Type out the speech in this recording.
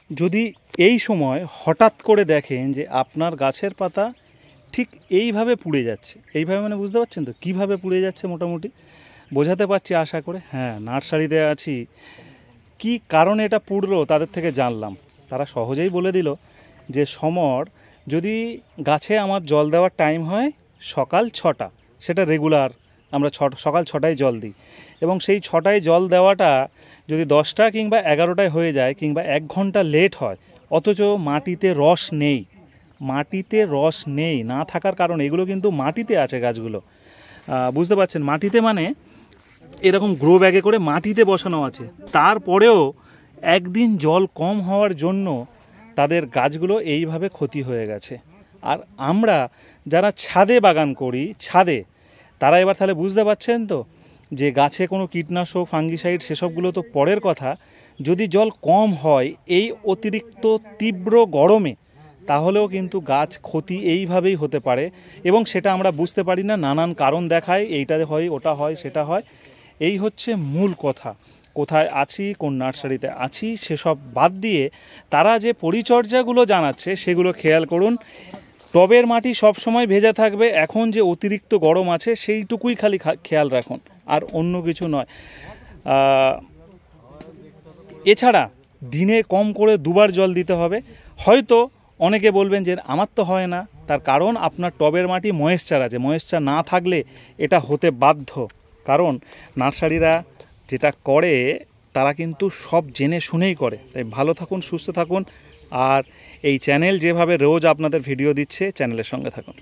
যদি এই সময় হঠাৎ করে দেখেন যে আপনার গাছের পাতা ঠিক এইভাবে পুড়ে যাচ্ছে, এইভাবে মানে বুঝতে পারছেন তো কীভাবে পুড়ে যাচ্ছে, মোটামুটি বোঝাতে পারছি আশা করে। হ্যাঁ, নার্সারিতে আছি, কি কারণে এটা পুড়লো তাদের থেকে জানলাম। তারা সহজেই বলে দিল যে সমর, যদি গাছে আমার জল দেওয়ার টাইম হয় সকাল 6টা, সেটা রেগুলার আমরা সকাল 6টায় জল দিই, এবং সেই 6টায় জল দেওয়াটা যদি 10টা কিংবা 11টায় হয়ে যায় কিংবা 1 ঘন্টা লেট হয়, অথচ মাটিতে রস নেই, মাটিতে রস নেই না থাকার কারণে, এগুলো কিন্তু মাটিতে আছে গাছগুলো, বুঝতে পারছেন, মাটিতে মানে এরকম গ্রো ব্যাগে করে মাটিতে বসানো আছে, তারপরেও একদিন জল কম হওয়ার জন্য তাদের গাছগুলো এইভাবে ক্ষতি হয়ে গেছে। আর আমরা যারা ছাদে বাগান করি, ছাদে, তারা এবার তাহলে বুঝতে পারছেন তো যে গাছে কোনো কীটনাশক ফাঙ্গিসাইড সেসবগুলো তো পরের কথা, যদি জল কম হয় এই অতিরিক্ত তীব্র গরমে, তাহলেও কিন্তু গাছ ক্ষতি এইভাবেই হতে পারে, এবং সেটা আমরা বুঝতে পারি না, নানান কারণ দেখায়, এইটা হয়, ওটা হয়, সেটা হয়। এই হচ্ছে মূল কথা। কোথায় আছি, কোন নার্সারিতে আছি সেসব বাদ দিয়ে তারা যে পরিচর্যাগুলো জানাচ্ছে সেগুলো খেয়াল করুন। টবের মাটি সব সময় ভেজা থাকবে, এখন যে অতিরিক্ত গরম আছে সেইটুকুই খালি খেয়াল রাখুন, আর অন্য কিছু নয়। এছাড়া দিনে কম করে 2বার জল দিতে হবে। হয়তো অনেকে বলবেন যে আমার তো হয় না, তার কারণ আপনার টবের মাটি ময়েশ্চার আছে, ময়েশ্চার না থাকলে এটা হতে বাধ্য। কারণ নার্সারিরা যেটা করে তারা কিন্তু সব জেনে শুনেই করে। তাই ভালো থাকুন, সুস্থ থাকুন, আর এই চ্যানেল যেভাবে রোজ আপনাদের ভিডিও দিচ্ছে, চ্যানেলের সঙ্গে থাকুন।